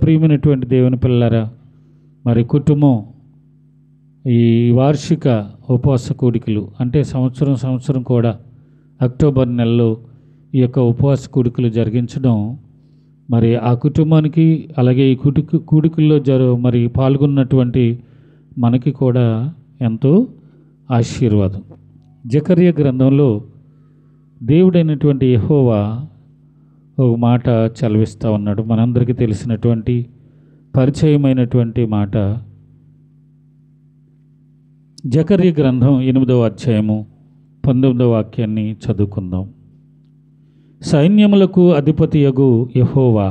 ప్రియమైనటువంటి దేవుని పిల్లలారా, మరి కుటుంబం ఈ వార్షిక ఉపవాస కూడికలు అంటే సంవత్సరం కూడా అక్టోబర్ నెలలో ఈ యొక్క ఉపవాస కూడికలు జరిగించడం మరి ఆ కుటుంబానికి అలాగే ఈ కూడికల్లో మరి పాల్గొన్నటువంటి మనకి కూడా ఎంతో ఆశీర్వాదం. జకర్యా గ్రంథంలో దేవుడైనటువంటి యెహోవా ఒక మాట చదివిస్తూ ఉన్నాడు. మనందరికీ తెలిసినటువంటి పరిచయమైనటువంటి మాట. జకర్యా గ్రంథం 8వ అధ్యాయము 19వ వాక్యాన్ని చదువుకుందాం. సైన్యములకు అధిపతియగు యెహోవా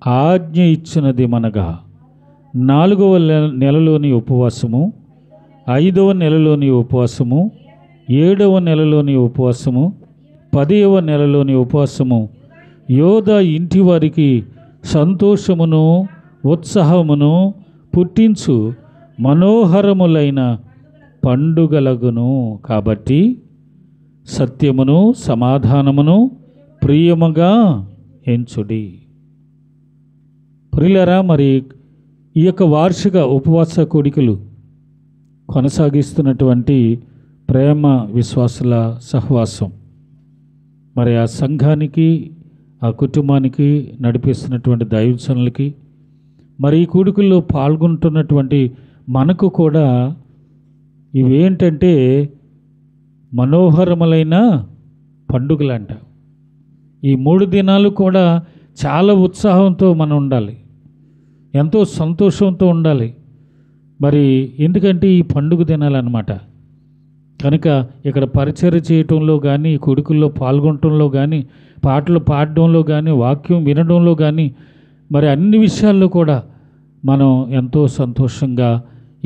ఆజ్ఞ ఇచ్చినది మనగా 4వ నెలలోని ఉపవాసము, 5వ నెలలోని ఉపవాసము, 7వ నెలలోని ఉపవాసము, 10వ నెలలోని ఉపవాసము యోధా ఇంటి వారికి సంతోషమును ఉత్సాహమును పుట్టించు మనోహరములైన పండుగలగును. కాబట్టి సత్యమును సమాధానమును ప్రియముగా ఎంచుడి. ప్రియులారా, మరి ఈ యొక్క వార్షిక ఉపవాస కూడికలు కొనసాగిస్తున్నటువంటి ప్రేమ విశ్వాసుల సహవాసం మరి ఆ సంఘానికి ఆ కుటుంబానికి నడిపిస్తున్నటువంటి దైవజనులకి మరి ఈ కూడికల్లో పాల్గొంటున్నటువంటి మనకు కూడా ఇవేంటంటే మనోహరములైన పండుగలంట. ఈ 3 దినాలు కూడా చాలా ఉత్సాహంతో మనం ఉండాలి, ఎంతో సంతోషంతో ఉండాలి. మరి ఎందుకంటే ఈ పండుగ దినాలన్నమాట. కనుక ఇక్కడ పరిచర్య చేయటంలో కానీ, కొడుకుల్లో పాల్గొనటంలో కానీ, పాటలు పాడడంలో కానీ, వాక్యం వినడంలో కానీ, మరి అన్ని విషయాల్లో కూడా మనం ఎంతో సంతోషంగా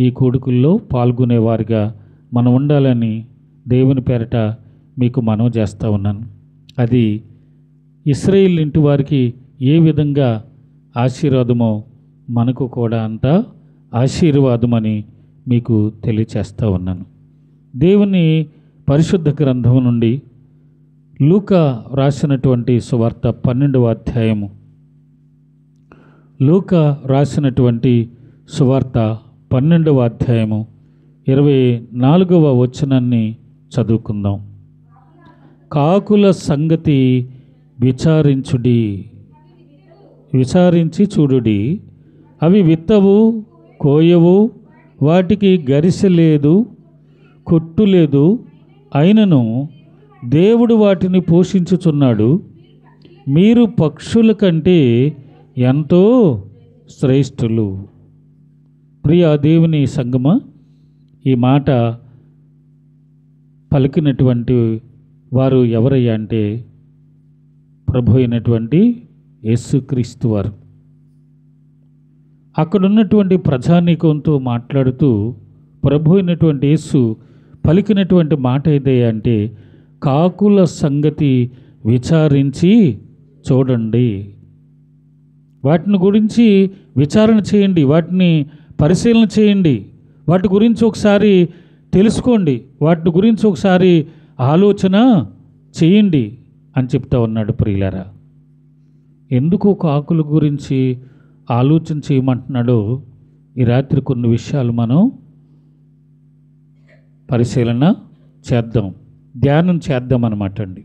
ఈ కొడుకుల్లో పాల్గొనేవారిగా మనం ఉండాలని దేవుని పేరట మీకు మనవి చేస్తూ ఉన్నాను. అది ఇశ్రాయేలు ఇంటి వారికి ఏ విధంగా ఆశీర్వాదమో మనకు కూడా అంత ఆశీర్వాదమని మీకు తెలియచేస్తూ ఉన్నాను. దేవుని పరిశుద్ధ గ్రంథం నుండి లూకా రాసినటువంటి సువార్త 12వ అధ్యాయము, లూకా రాసినటువంటి సువార్త 12వ అధ్యాయము 24వ వచనాన్ని చదువుకుందాం. కాకుల సంగతి విచారించి చూడుడి, అవి విత్తవు, కోయవు, వాటికి గరిసె లేదు, కొట్టు లేదు, అయినను దేవుడు వాటిని పోషించుచున్నాడు. మీరు పక్షుల కంటే ఎంతో శ్రేష్ఠులు. ప్రియ దేవుని సంగమా, ఈ మాట పలికినటువంటి వారు ఎవరయ్యా అంటే ప్రభు అయినటువంటి యేసుక్రీస్తు వారు. అక్కడున్నటువంటి ప్రజానీకంతో మాట్లాడుతూ ప్రభు అయినటువంటి యేసు పలికినటువంటి మాట ఏదయ్యా అంటే, కాకుల సంగతి విచారించి చూడండి, వాటిని గురించి విచారణ చేయండి, వాటిని పరిశీలన చేయండి, వాటి గురించి ఒకసారి తెలుసుకోండి, వాటి గురించి ఒకసారి ఆలోచన చేయండి అని చెప్తా ఉన్నాడు. ప్రియులారా, ఎందుకు కాకుల గురించి ఆలోచన చేయమంటున్నాడో ఈ రాత్రి కొన్ని విషయాలు మనం పరిశీలన చేద్దాం, ధ్యానం చేద్దాం అన్నమాట అండి.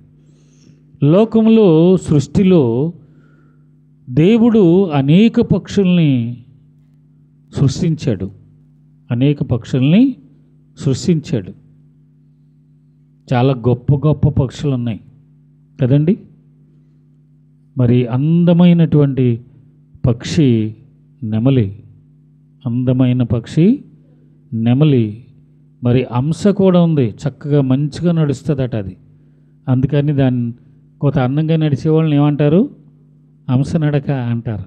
లోకంలో సృష్టిలో దేవుడు అనేక పక్షుల్ని సృష్టించాడు, చాలా గొప్ప గొప్ప పక్షులు ఉన్నాయి కదండి. మరి అందమైనటువంటి పక్షి నెమలి, మరి హంస కూడా ఉంది, చక్కగా మంచిగా నడుస్తుందట అది. అందుకని దాన్ని కొంత అందంగా నడిచే వాళ్ళని ఏమంటారు? హంస నడక అంటారు.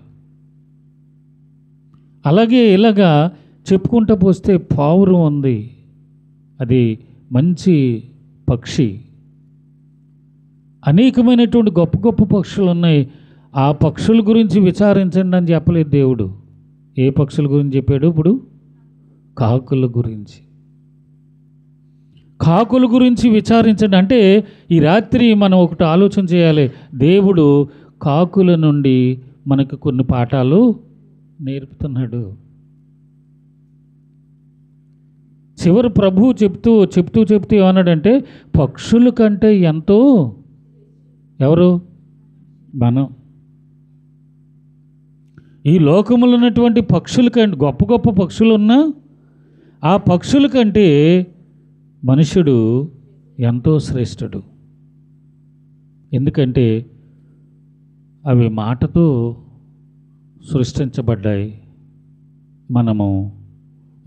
అలాగే ఇలాగా చెప్పుకుంటూ పోస్తే పావురం ఉంది, అది మంచి పక్షి. అనేకమైనటువంటి గొప్ప గొప్ప పక్షులు ఉన్నాయి. ఆ పక్షుల గురించి విచారించండి అని చెప్పలేదు దేవుడు. ఏ పక్షుల గురించి చెప్పాడు? ఇప్పుడు కాకుల గురించి విచారించండి అంటే ఈ రాత్రి మనం ఒకటి ఆలోచన చేయాలి. దేవుడు కాకుల నుండి మనకు కొన్ని పాఠాలు నేర్పుతున్నాడు. చివరి ప్రభువు చెప్తూ ఏమన్నాడంటే, పక్షుల కంటే ఎంతో ఎవరు మనం. ఈ లోకములో ఉన్నటువంటి పక్షుల కంటే గొప్ప గొప్ప పక్షులు ఉన్నా ఆ పక్షుల కంటే మనుషుడు ఎంతో శ్రేష్ఠుడు. ఎందుకంటే అవి మాటతో సృష్టించబడ్డాయి.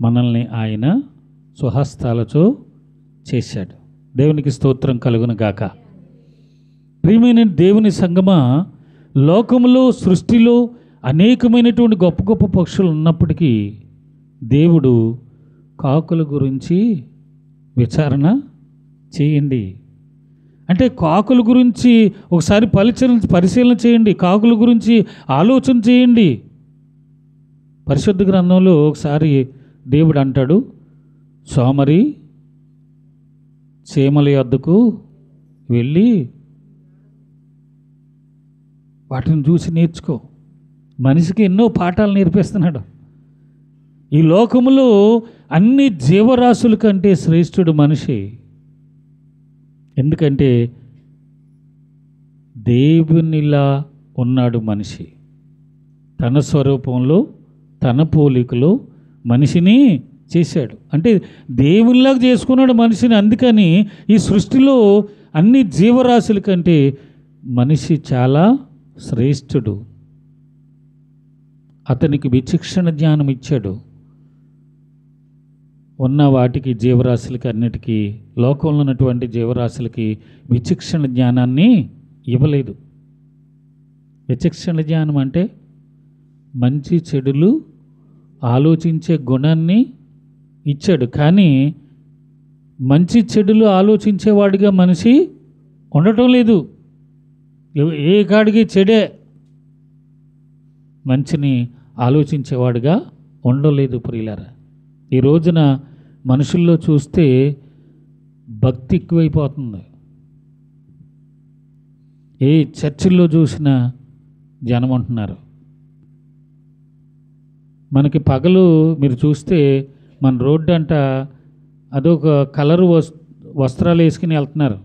మనల్ని ఆయన స్వహస్తాలతో చేశాడు. దేవునికి స్తోత్రం కలుగును గాక. ప్రియమైన దేవుని సంగమా, లోకములో సృష్టిలో అనేకమైనటువంటి గొప్ప గొప్ప పక్షులు ఉన్నప్పటికీ దేవుడు కాకుల గురించి విచారణ చేయండి అంటే, కాకుల గురించి ఒకసారి పరిశీలన చేయండి, కాకుల గురించి ఆలోచన చేయండి. పరిశుద్ధ గ్రంథంలో ఒకసారి దేవుడు అంటాడు, సోమరి చీమల యొద్దకు వెళ్ళి వాటిని చూసి నేర్చుకో. మనిషికి ఎన్నో పాఠాలు నేర్పిస్తున్నాడు. ఈ లోకములో అన్ని జీవరాశుల కంటే శ్రేష్ఠుడు మనిషి. ఎందుకంటే దేవునిలా ఉన్నాడు మనిషి. తన స్వరూపంలో తన పోలికలో మనిషిని చేశాడు. అంటే దేవునిలాగా చేసుకున్నాడు మనిషిని. అందుకని ఈ సృష్టిలో అన్ని జీవరాశుల కంటే మనిషి చాలా శ్రేష్ఠుడు. అతనికి విచక్షణ జ్ఞానం ఇచ్చాడు. ఉన్న వాటికి జీవరాశులకి అన్నిటికీ, లోకంలో ఉన్నటువంటి జీవరాశులకి విచక్షణ జ్ఞానాన్ని ఇవ్వలేదు. విచక్షణ జ్ఞానం అంటే మంచి చెడులు ఆలోచించే గుణాన్ని ఇచ్చాడు. కానీ మంచి చెడులు ఆలోచించేవాడిగా మనిషి ఉండటం లేదు. ఏ కాడికి చెడే, మంచిని ఆలోచించేవాడుగా ఉండలేదు. ప్రియులారా, ఈ రోజున మనుషుల్లో చూస్తే భక్తి ఎక్కువైపోతుంది. ఏ చర్చిల్లో చూసినా జనం అంటున్నారు. మనకి పగలు మీరు చూస్తే మన రోడ్డు అంట అదొక కలరు వస్త్రాలు వేసుకుని వెళ్తున్నారు.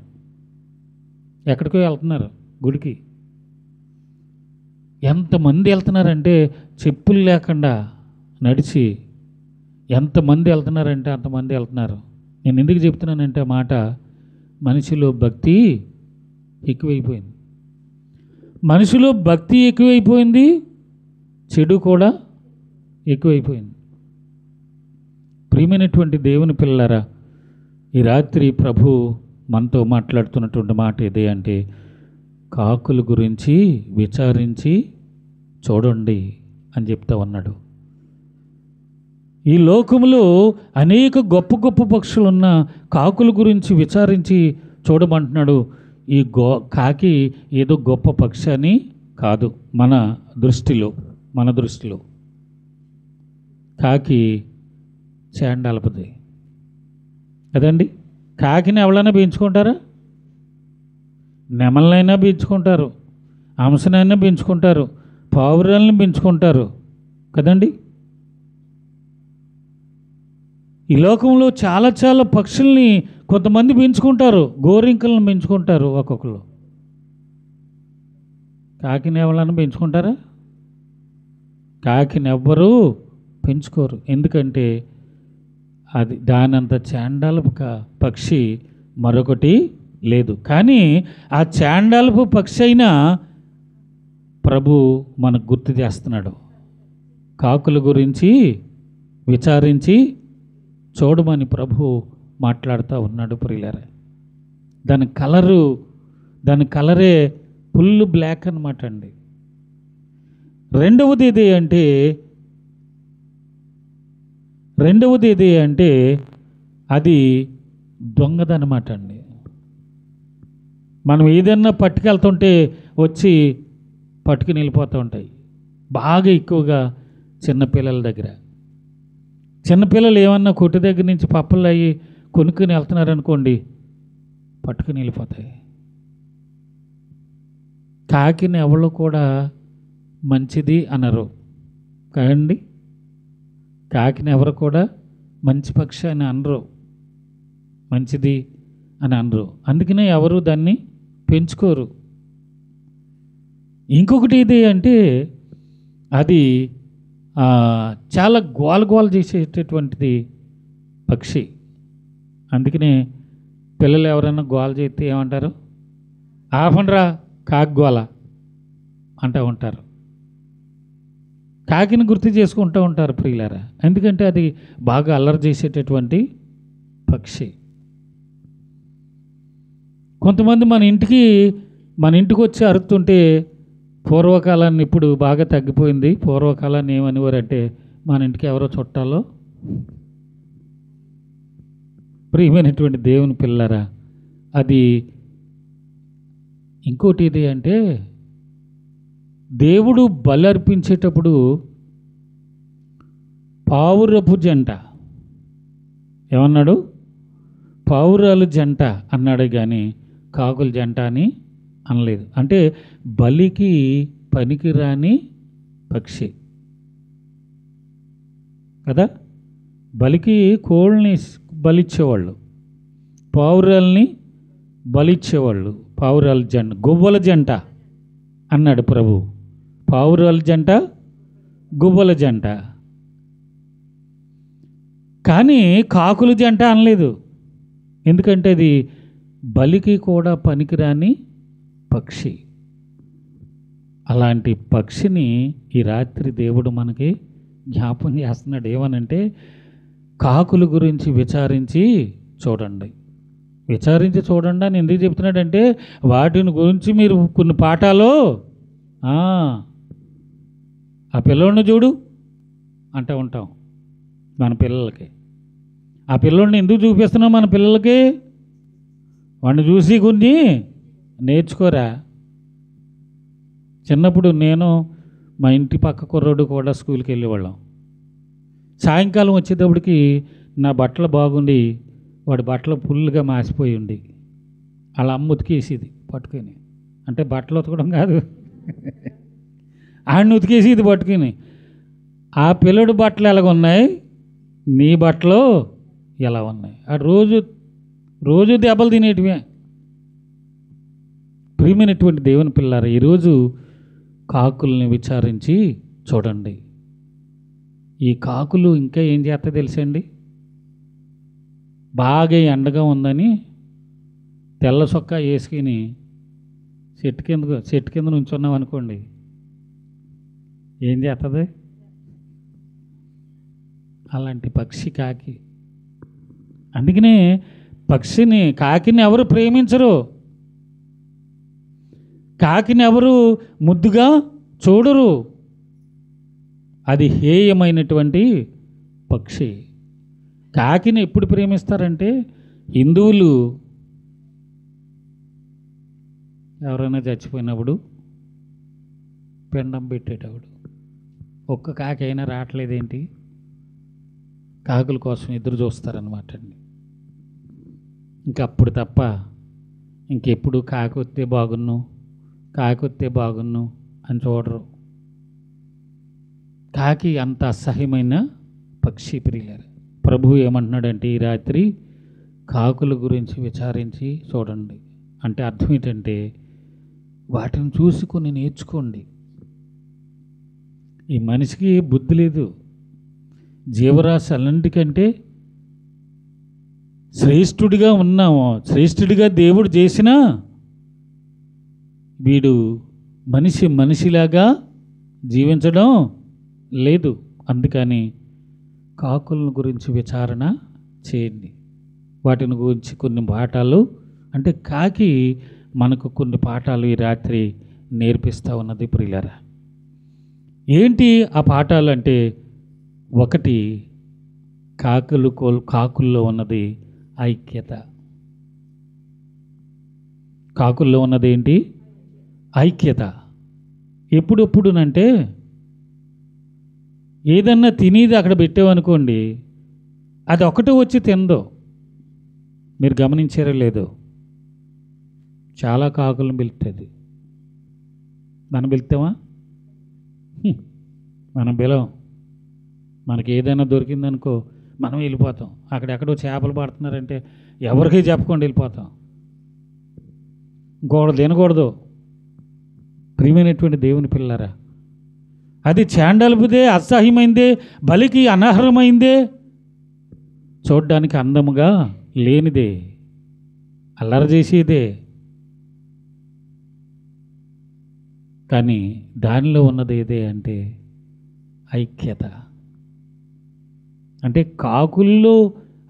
ఎక్కడికో వెళ్తున్నారు, గుడికి. ఎంతమంది వెళ్తున్నారంటే చెప్పులు లేకుండా నడిచి ఎంతమంది వెళ్తున్నారంటే అంతమంది వెళ్తున్నారు. నేను ఎందుకు చెప్తున్నానంటే మాట, మనిషిలో భక్తి ఎక్కువైపోయింది. మనిషిలో భక్తి ఎక్కువైపోయింది, చెడు కూడా ఎక్కువైపోయింది. ప్రియమైనటువంటి దేవుని పిల్లలారా, ఈ రాత్రి ప్రభు మనతో మాట్లాడుతున్నటువంటి మాట ఇదే. అంటే కాకుల గురించి విచారించి చూడండి అని చెప్తా ఉన్నాడు. ఈ లోకంలో అనేక గొప్ప గొప్ప పక్షులున్న కాకుల గురించి విచారించి చూడమంటున్నాడు. ఈ కాకి ఏదో గొప్ప పక్షి అని కాదు. మన దృష్టిలో కాకి చాండాలపది కదండి. కాకిని ఎవరైనా పెంచుకుంటారా? నెమలనైనా పెంచుకుంటారు, హంసనైనా పెంచుకుంటారు, పావురాలను పెంచుకుంటారు కదండి. ఈ లోకంలో చాలా చాలా పక్షుల్ని కొంతమంది పెంచుకుంటారు, గోరింకలను పెంచుకుంటారు ఒక్కొక్కరు. కాకిని ఎవరైనా పెంచుకుంటారా? కాకిని ఎవ్వరూ పెంచుకోరు. ఎందుకంటే అది దానంత చాండాలపు పక్షి మరొకటి లేదు. కానీ ఆ చాండాలపు పక్షి అయినా ప్రభు మనకు గుర్తు చేస్తున్నాడు. కాకుల గురించి విచారించి చూడమని ప్రభు మాట్లాడుతూ ఉన్నాడు. ప్రియులారా, దాని కలరే ఫుల్ బ్లాక్ అన్నమాట అండి. రెండవది ఏది అంటే అది దొంగదనమాట అండి. మనం ఏదన్నా పట్టుకెళ్తుంటే వచ్చి పట్టుకుని వెళ్ళిపోతూ ఉంటాయి. బాగా ఎక్కువగా చిన్నపిల్లల దగ్గర. చిన్నపిల్లలు ఏమన్నా కొట్టు దగ్గర నుంచి పప్పులు అయ్యి కొనుక్కుని వెళ్తున్నారనుకోండి, పట్టుకుని వెళ్ళిపోతాయి. కాకిని ఎవరు కూడా మంచిది అనరు కాదండి. కాకిని ఎవరు కూడా మంచి పక్షి అని అనరు, మంచిది అని అనరు. అందుకనే ఎవరు దాన్ని పెంచుకోరు. ఇంకొకటి ఇది అంటే అది చాలా గోల చేసేటటువంటిది పక్షి. అందుకనే పిల్లలు ఎవరైనా గోల చేస్తే ఏమంటారు? ఆపండ్రా కాకి గోల అంటూ ఉంటారు. కాకిని గుర్తు చేసుకుంటూ ఉంటారు ప్రియులారా, ఎందుకంటే అది బాగా అల్లరి చేసేటటువంటి పక్షి. కొంతమంది మన ఇంటికి వచ్చి అరుతుంటే, పూర్వకాలాన్ని ఇప్పుడు బాగా తగ్గిపోయింది. పూర్వకాలాన్ని ఏమనివారంటే, మన ఇంటికి ఎవరో చుట్టాలో. ప్రియమైనటువంటి దేవుని పిల్లరా, అది ఇంకోటి ఇది అంటే దేవుడు బలి అర్పించేటప్పుడు పావురపు జంట ఏమన్నాడు? పావురాలు జంట అన్నాడు కానీ కాకుల జంట అని అనలేదు. అంటే బలికి పనికిరాని పక్షి కదా. బలికి కోళ్ళని బలిచ్చేవాళ్ళు, పావురాల్ని బలిచ్చేవాళ్ళు. పావురాల జంట, గువ్వల జంట అన్నాడు ప్రభు. పావురాల జంట, గువ్వల జంట, కానీ కాకుల జంట అనలేదు. ఎందుకంటే అది బలికి కూడా పనికిరాని పక్షి. అలాంటి పక్షిని ఈ రాత్రి దేవుడు మనకి జ్ఞాపకం చేస్తున్నాడు. ఏమనంటే, కాకుల గురించి విచారించి చూడండి. విచారించి చూడండి అని ఎందుకు చెప్తున్నాడంటే, వాటిని గురించి మీరు కొన్ని పాఠాలు ఆ పిల్లోడిని చూడు అంటూ ఉంటాం మన పిల్లలకి. ఆ పిల్లోడిని ఎందుకు చూపిస్తున్నాం మన పిల్లలకి? వాడిని చూసి కొన్ని నేర్చుకోరా. చిన్నప్పుడు నేను మా ఇంటి పక్క కుర్రోడు కూడా స్కూల్కి వెళ్ళేవాళ్ళం. సాయంకాలం వచ్చేటప్పటికి నా బట్టలు బాగుండి వాడి బట్టలు ఫుల్గా మాసిపోయి ఉండి అలా అమ్మ ఉతికేసేది పట్టుకొని. అంటే బట్టలు ఉతకడం కాదు, ఆడిని ఉతికేసేది పట్టుకొని. ఆ పిల్లడు బట్టలు ఎలాగ ఉన్నాయి, నీ బట్టలు ఎలా ఉన్నాయి? ఆ రోజు దెబ్బలు తినేటివే. ప్రియమైనటువంటి దేవుని పిల్లారా, ఈరోజు కాకుల్ని విచారించి చూడండి. ఈ కాకులు ఇంకా ఏం చేస్తా తెలుసండి? బాగా ఎండగా ఉందని తెల్ల చొక్కా వేసుకుని చెట్టు కింద నుంచున్నాం అనుకోండి, ఏం చేస్తుంది? అలాంటి పక్షి కాకి. అందుకనే కాకిని ఎవరు ప్రేమించరు, కాకిని ఎవరు ముద్దుగా చూడరు. అది హేయమైనటువంటి పక్షి. కాకిని ఎప్పుడు ప్రేమిస్తారంటే, హిందువులు ఎవరైనా చచ్చిపోయినప్పుడు పిండం పెట్టేటప్పుడు ఒక్క కాకి అయినా రావట్లేదేంటి, కాకుల కోసం ఎదురు చూస్తారనమాట అండి. ఇంకప్పుడు తప్ప ఇంకెప్పుడు కాకి వస్తే బాగున్ను అని చూడరు. కాకి అంత అసహ్యమైన పక్షి ప్రియులారా. ప్రభువు ఏమంటున్నాడంటే, ఈ రాత్రి కాకుల గురించి విచారించి చూడండి. అంటే అర్థం ఏంటంటే, వాటిని చూసుకొని నేర్చుకోండి. ఈ మనిషికి బుద్ధి లేదు. జీవరాశి అన్నింటికంటే శ్రేష్ఠుడిగా దేవుడు చేసినా వీడు మనిషిలాగా జీవించడం లేదు. అందుకని కాకులను గురించి విచారణ చేయండి. వాటిని గురించి కొన్ని పాఠాలు, అంటే కాకి మనకు కొన్ని పాఠాలు ఈ రాత్రి నేర్పిస్తూ ఉన్నది ప్రియులారా. ఏంటి ఆ పాఠాలు అంటే, ఒకటి, కాకుల్లో ఉన్నది ఐక్యత. కాకుల్లో ఉన్నది ఏంటి? ఐక్యత. ఎప్పుడెప్పుడునంటే, ఏదన్నా తినేది అక్కడ పెట్టామనుకోండి, అది ఒకటే వచ్చి తిందో. మీరు గమనించారో లేదో, చాలా కాకులను పిలుస్తుంది. మనం పిలుస్తామా? మనం బిలం. మనకి ఏదైనా దొరికిందనుకో మనం వెళ్ళిపోతాం. అక్కడెక్కడో చేపలు పడుతున్నారంటే ఎవరికీ చెప్పకుండా వెళ్ళిపోతాం. ఇంకొకటి తినకూడదు. ప్రియమైనటువంటి దేవుని పిల్లరా, అది చాండలుపుదే, అసహ్యమైందే, బలికి అనర్హమైందే, చూడ్డానికి అందముగా లేనిదే, అల్లరి చేసేదే. కానీ దానిలో ఉన్నది ఏదే అంటే ఐక్యత. అంటే కాకుల్లో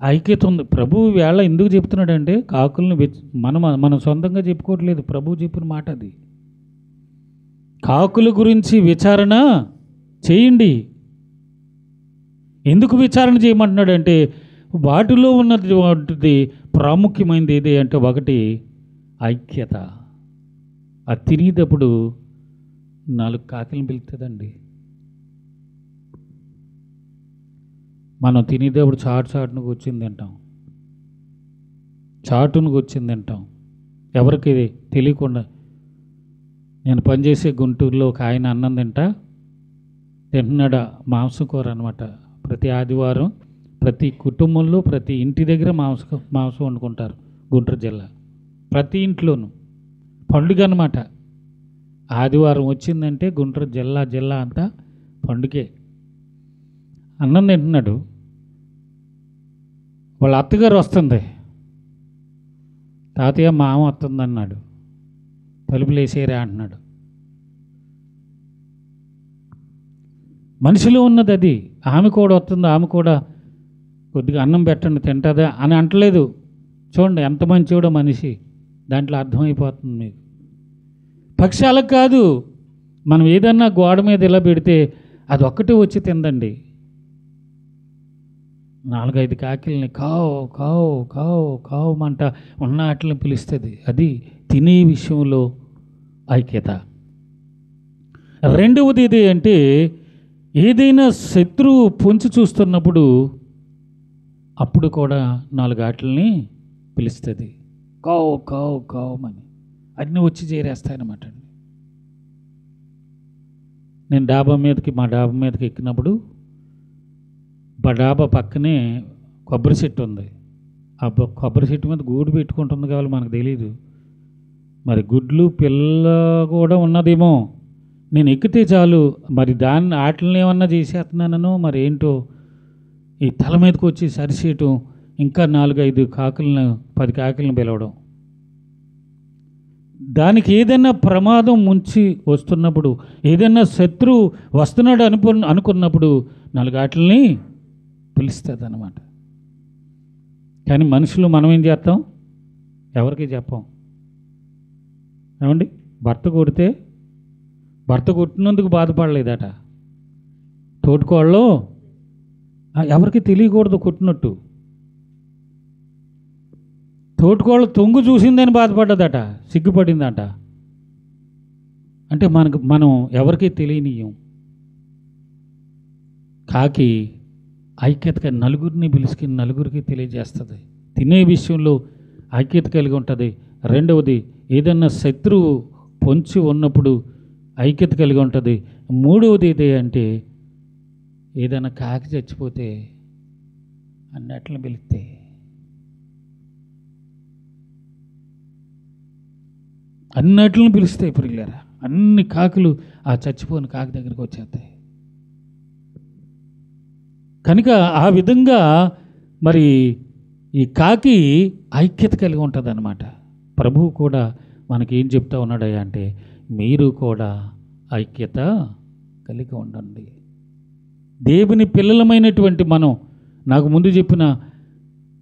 ఐక్యత ఉంది. ప్రభువు వేళ ఎందుకు చెప్తున్నాడంటే కాకుల్ని మనం సొంతంగా చెప్పుకోవట్లేదు. ప్రభువు చెప్పిన మాట అది. కాకుల గురించి విచారణ చేయండి. ఎందుకు విచారణ చేయమంటున్నాడంటే వాటిలో ఉన్నది ప్రాముఖ్యమైనది ఏది అంటే ఒకటి ఐక్యత. అది తినేటప్పుడు 4 కాకిలను పిలుస్తుందండి. మనం తినేటప్పుడు చాటును కూర్చుని తింటాం, చాటును కూర్చుని తింటాం. ఎవరికి తెలియకుండా. నేను పనిచేసే గుంటూరులో ఒక ఆయన అన్నం తింటున్నాడు, మాంసం కూర అనమాట. ప్రతి ఆదివారం ప్రతి కుటుంబంలో ప్రతి ఇంటి దగ్గర మాంసం వండుకుంటారు. గుంటూరు జిల్లా ప్రతి ఇంట్లోనూ పండుగ అనమాట. ఆదివారం వచ్చిందంటే గుంటూరు జిల్లా అంతా పండుగే. అన్నం తింటున్నాడు. వాళ్ళ అత్తగారు వస్తుంది. తాతయ్య మామ వస్తుంది అన్నాడు. తలుపులు వేసేరా అంటున్నాడు. మనిషిలో ఉన్నది అది. ఆమె కూడా వస్తుంది, ఆమె కూడా కొద్దిగా అన్నం పెట్టండి తింటుందా అని అంటలేదు. చూడండి ఎంత మంచివాడో మనిషి. దాంట్లో అర్థమైపోతుంది మీకు. పక్షాలకు కాదు, మనం ఏదన్నా గోడ మీద ఇలా పెడితే అది ఒక్కటే వచ్చి తిందండి. 4-5 కాకిల్ని కావు కావు కావు కావుమంట ఉన్న వాటిని పిలుస్తుంది. అది తినే విషయంలో ఐక్యత. రెండవది ఏది అంటే ఏదైనా శత్రువు పొంచి చూస్తున్నప్పుడు అప్పుడు కూడా 4 ఆటల్ని పిలుస్తుంది. కావు కావు కావుమని అన్నీ వచ్చి చేరేస్తాయన్నమాట అండి. నేను మా డాబా మీదకి ఎక్కినప్పుడు మా డాబా పక్కనే కొబ్బరి చెట్టు ఉంది. ఆ కొబ్బరి చెట్టు మీద గూడు పెట్టుకుంటుంది కావాలి, మనకు తెలీదు. మరి గుడ్లు పిల్ల కూడా ఉన్నదేమో. నేను ఎక్కితే చాలు మరి దాన్ని ఆటలను ఏమన్నా చేసేస్తున్నానో మరి ఏంటో, ఈ తల మీదకి వచ్చి సరిచేయటం, ఇంకా 4-5 కాకులను 10 కాకులను పిలవడం. దానికి ఏదైనా ప్రమాదం ముంచి వస్తున్నప్పుడు, ఏదైనా శత్రువు వస్తున్నాడు అనుకున్నప్పుడు 4 ఆటల్ని పిలుస్తుంది అన్నమాట. కానీ మనుషులు మనం ఏం చేస్తాం? ఎవరికి చెప్పం. ఏమండి, భర్త కొట్టినందుకు బాధపడలేదట తోటికోళ్ళు, ఎవరికి తెలియకూడదు కొట్టినట్టు. తోటికోళ్ళు తొంగు చూసిందని బాధపడ్డదట, సిగ్గుపడిందట. అంటే మనం ఎవరికి తెలియనీయం. కాకి ఐక్యతగా నలుగురిని పిలుచుకుని నలుగురికి తెలియజేస్తుంది. తినే విషయంలో ఐక్యత కలిగి ఉంటుంది. రెండవది ఏదన్నా శత్రువు పొంచి ఉన్నప్పుడు ఐక్యత కలిగి ఉంటుంది. మూడవది ఏది అంటే ఏదైనా కాకి చచ్చిపోతే అన్నట్లను పిలిస్తే అన్నట్లను పిలుస్తాయి. ప్రియులారా, అన్ని కాకులు ఆ చచ్చిపోయిన కాకి దగ్గరికి వచ్చేస్తాయి. కనుక ఆ విధంగా మరి ఈ కాకి ఐక్యత కలిగి ఉంటుంది అన్నమాట. ప్రభువు కూడా మనకి ఏం చెప్తా ఉన్నాడయ్యా అంటే మీరు కూడా ఐక్యత కలిగి ఉండండి. దేవుని పిల్లలమైనటువంటి మనం, నాకు ముందు చెప్పిన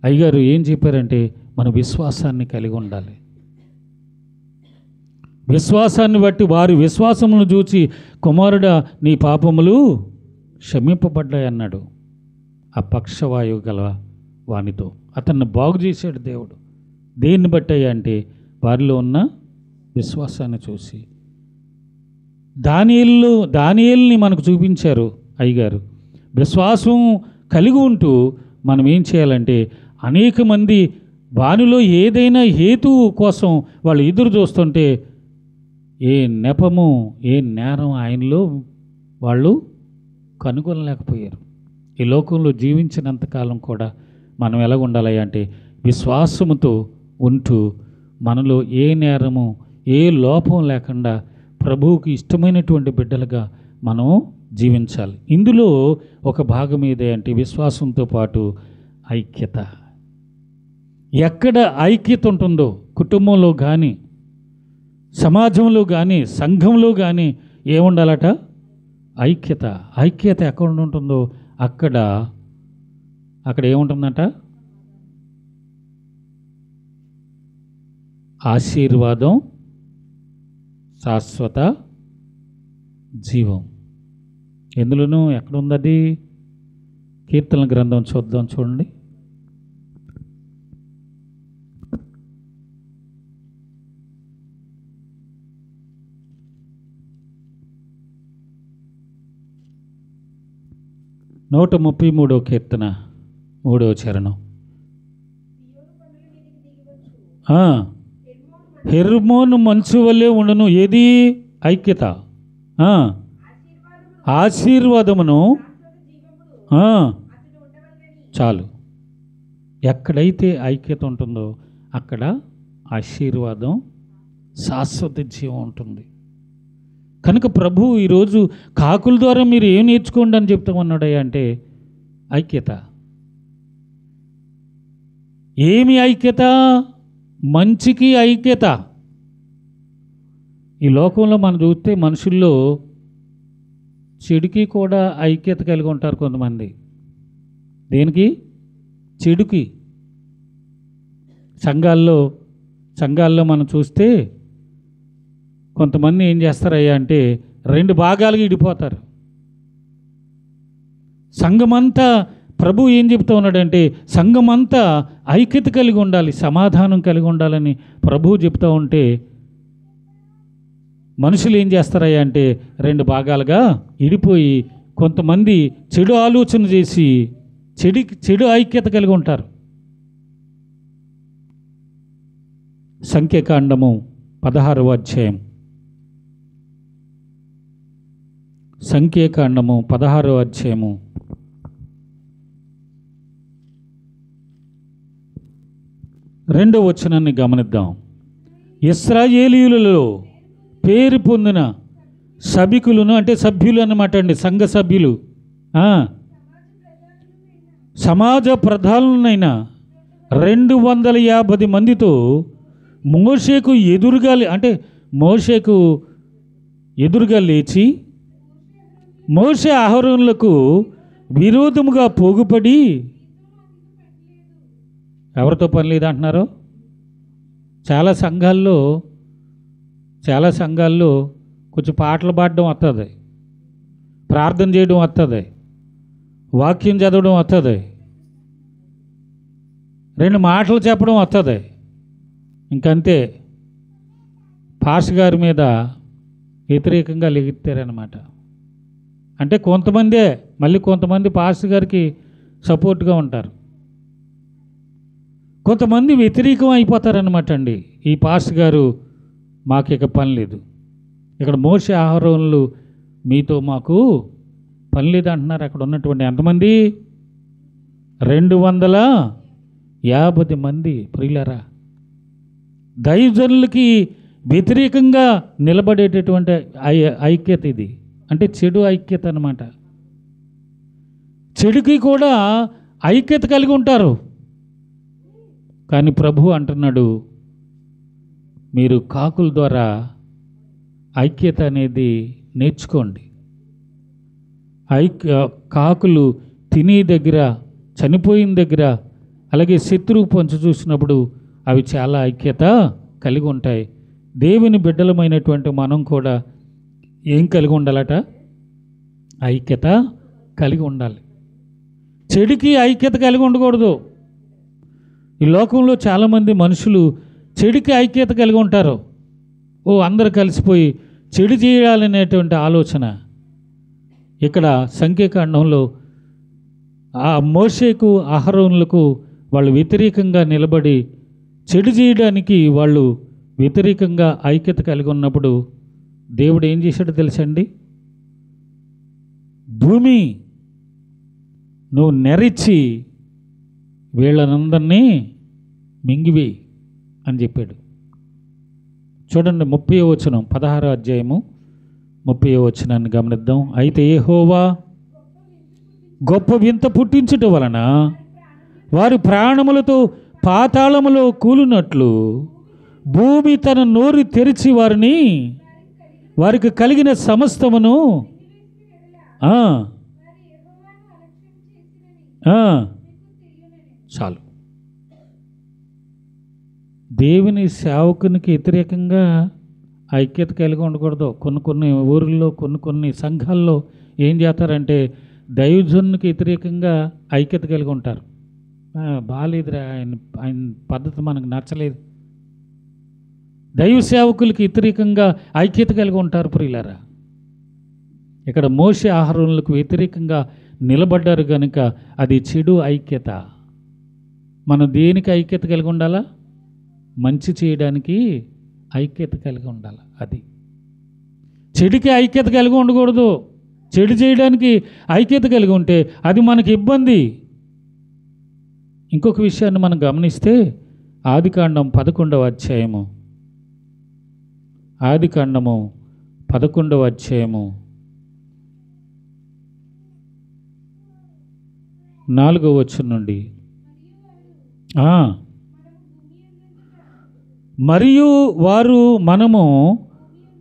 అయ్యగారు ఏం చెప్పారంటే మన విశ్వాసాన్ని కలిగి ఉండాలి. విశ్వాసాన్ని బట్టి వారి విశ్వాసమును చూచి కుమారుడా నీ పాపములు క్షమింపబడ్డాయి అన్నాడు. ఆ పక్షవాయువు గల వానితో అతన్ని బాగు చేశాడు దేవుడు. దేన్ని బట్టి అంటే వారిలో ఉన్న విశ్వాసాన్ని చూసి. దానియేలుని మనకు చూపించారు అయ్యగారు. విశ్వాసం కలిగి ఉంటూ మనం ఏం చేయాలంటే అనేక మంది వానిలో ఏదైనా హేతువు కోసం వాళ్ళు ఎదురు చూస్తుంటే ఏ నెపము ఏ నేరం ఆయనలో వాళ్ళు కనుగొనలేకపోయారు. ఈ లోకంలో జీవించినంతకాలం కూడా మనం ఎలా ఉండాలి అంటే విశ్వాసముతో ఉంటూ మనలో ఏ నేరము ఏ లోపం లేకుండా ప్రభువుకి ఇష్టమైనటువంటి బిడ్డలుగా మనం జీవించాలి. ఇందులో ఒక భాగం ఏదే అంటే విశ్వాసంతో పాటు ఐక్యత. ఎక్కడ ఐక్యత ఉంటుందో కుటుంబంలో కానీ సమాజంలో కానీ సంఘంలో కానీ ఏముండాలట? ఐక్యత. ఐక్యత ఎక్కడ ఉంటుందో అక్కడ ఏముంటుందట? ఆశీర్వాదం, శాశ్వత జీవం. ఎందులోనూ ఎక్కడుంది అది? కీర్తనల గ్రంథం చూద్దాం, చూడండి. నూట 33వ కీర్తన 3వ చరణం. హెర్మోను మంచు వల్లే ఉండను. ఏది? ఐక్యత. ఆశీర్వాదమును. చాలు. ఎక్కడైతే ఐక్యత ఉంటుందో అక్కడ ఆశీర్వాదం, శాశ్వత జీవం ఉంటుంది. కనుక ప్రభు ఈరోజు కాకుల ద్వారా మీరు ఏం నేర్చుకోండి అని చెప్తామన్నాడయ్యా అంటే ఐక్యత. ఏమి ఐక్యత? మంచికి ఐక్యత. ఈ లోకంలో మనం చూస్తే మనుషుల్లో చెడుకి కూడా ఐక్యత కలిగి ఉంటారు కొంతమంది. దేనికి? చెడుకి. సంఘాల్లో మనం చూస్తే కొంతమంది ఏం చేస్తారయ్యా అంటే 2 భాగాలుగా విడిపోతారు. సంఘమంతా ప్రభు ఏం చెప్తూ ఉన్నాడంటే సంఘమంతా ఐక్యత కలిగి ఉండాలి, సమాధానం కలిగి ఉండాలని ప్రభువు చెప్తూ ఉంటే మనుషులు ఏం చేస్తారయ్యా అంటే 2 భాగాలుగా విడిపోయి కొంతమంది చెడు ఆలోచన చేసి చెడు ఐక్యత కలిగి ఉంటారు. సంఖ్యాకాండము 16వ అధ్యాయం. సంఖ్యాకాండము 16వ అధ్యాయము 2వ వచనాన్ని గమనిద్దాం. ఇశ్రాయేలీయులలో పేరు పొందిన సభికులను, అంటే సభ్యులు అన్నమాట అండి, సంఘ సభ్యులు, సమాజ ప్రధానులైన 250 మందితో మోషేకు ఎదురుగా లేచి మోషే అహరోనులకు విరోధముగా పోగుపడి. ఎవరితో పని లేదంటున్నారు? చాలా సంఘాల్లో కొంచెం పాటలు పాడడం వస్తుంది, ప్రార్థన చేయడం వస్తుంది, వాక్యం చదవడం వస్తుంది, 2 మాటలు చెప్పడం వస్తుంది. ఇంకంతే పాస్టర్ గారి మీద వ్యతిరేకంగా లెగిస్తారనమాట. అంటే కొంతమందే, మళ్ళీ కొంతమంది పాస్టర్ గారికి సపోర్ట్గా ఉంటారు, కొంతమంది వ్యతిరేకం అయిపోతారనమాట అండి. ఈ పాస్టర్ గారు మాకు ఇక పని లేదు, ఇక్కడ మోషే అహరోనులు మీతో మాకు పని లేదు అంటున్నారు. అక్కడ ఉన్నటువంటి ఎంతమంది? 250 మంది. ప్రియులారా, దైవజనులకి వ్యతిరేకంగా నిలబడేటటువంటి ఐక్యత ఇది. అంటే చెడు ఐక్యత అన్నమాట. చెడుకి కూడా ఐక్యత కలిగి ఉంటారు. కానీ ప్రభు అంటున్నాడు, మీరు కాకుల ద్వారా ఐక్యత అనేది నేర్చుకోండి. కాకులు తినే దగ్గర, చనిపోయిన దగ్గర, అలాగే శత్రువు పొంచి చూసినప్పుడు అవి చాలా ఐక్యత కలిగి ఉంటాయి. దేవుని బిడ్డలమైనటువంటి మనం కూడా ఏం కలిగి ఉండాలట? ఐక్యత కలిగి ఉండాలి. చెడుకి ఐక్యత కలిగి ఉండకూడదు. ఈ లోకంలో చాలామంది మనుషులు చెడుకి ఐక్యత కలిగి ఉంటారు. అందరూ కలిసిపోయి చెడు చేయాలనేటువంటి ఆలోచన. ఇక్కడ సంఖ్యాకాండంలో ఆ మోషేకు అహరోనులకు వాళ్ళు వ్యతిరేకంగా నిలబడి చెడు చేయడానికి వాళ్ళు వ్యతిరేకంగా ఐక్యత కలిగి ఉన్నప్పుడు దేవుడు ఏం చేశాడో తెలుసండి? భూమి నువ్వు నెరిచి వీళ్ళనందరినీ మింగివేయి అని చెప్పాడు. చూడండి 30వ వచనం, 16వ అధ్యాయము 30వ వచనాన్ని గమనిద్దాం. అయితే యెహోవా గొప్ప వింత పుట్టించుట వలన వారి ప్రాణములతో పాతాళములో కూలినట్లు భూమి తన నోరు తెరిచి వారికి కలిగిన సమస్తమును చాలు. దేవుని సేవకునికి వ్యతిరేకంగా ఐక్యత కలిగి ఉండకూడదు. కొన్ని ఊర్లలో కొన్ని సంఘాల్లో ఏం చేస్తారంటే దైవజనునికి వ్యతిరేకంగా ఐక్యత కలిగి ఉంటారు. బాగాలేదురా, ఆయన పద్ధతి మనకు నచ్చలేదు. దైవ సేవకులకి వ్యతిరేకంగా ఐక్యత కలిగి ఉంటారు ప్రియులారా. ఇక్కడ మోషే ఆహారులకు వ్యతిరేకంగా నిలబడ్డారు కనుక అది చెడు ఐక్యత. మనం దేనికి ఐక్యత కలిగి ఉండాలా? మంచి చేయడానికి ఐక్యత కలిగి ఉండాలి. అది చెడుకి ఐక్యత కలిగి ఉండకూడదు. చెడు చేయడానికి ఐక్యత కలిగి ఉంటే అది మనకి ఇబ్బంది. ఇంకొక విషయాన్ని మనం గమనిస్తే ఆదికాండం 11వ అధ్యాయము 4వ వచనం నుండి మరియు వారు మనము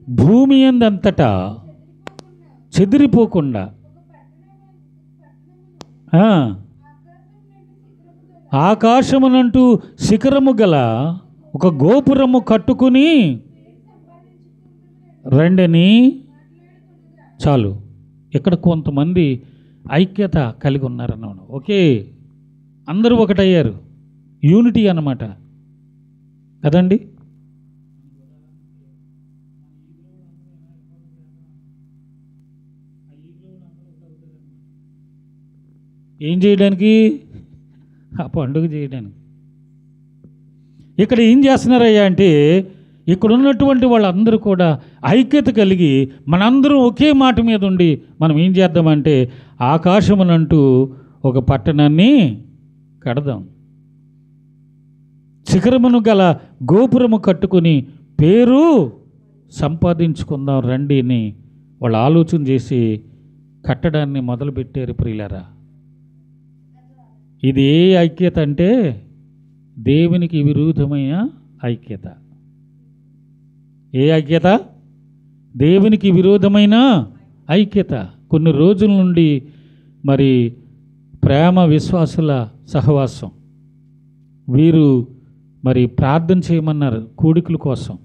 భూమి యందంతటా చెదిరిపోకుండా ఆకాశమునంటూ శిఖరము గల ఒక గోపురము కట్టుకుని రండని. చాలు. ఇక్కడ కొంతమంది ఐక్యత కలిగి ఉన్నారన్నమాట. ఓకే, అందరూ ఒకటయ్యారు. యూనిటీ అన్నమాట కదండి. ఏం చేయడానికి? ఆ పండుగ చేయడానికి. ఇక్కడ ఏం చేస్తున్నారయ్యా అంటే ఇక్కడ ఉన్నటువంటి వాళ్ళందరూ కూడా ఐక్యత కలిగి మనందరం ఒకే మాట మీద ఉండి మనం ఏం చేద్దామంటే ఆకాశమునంటూ ఒక పట్టణాన్ని కడదాం, శిఖరమును గల గోపురము కట్టుకుని పేరు సంపాదించుకుందాం రండి అని వాళ్ళు ఆలోచన చేసి కట్టడాన్ని మొదలుపెట్టారు ప్రియులారా. ఇది ఏ ఐక్యత అంటే దేవునికి విరుద్ధమైన ఐక్యత. ఏ ఐక్యత? దేవునికి విరోధమైన ఐక్యత. కొన్ని రోజుల నుండి మరి ప్రేమ విశ్వాసుల సహవాసం వీరు మరి ప్రార్థన చేయమన్నారు కూడికల కోసం.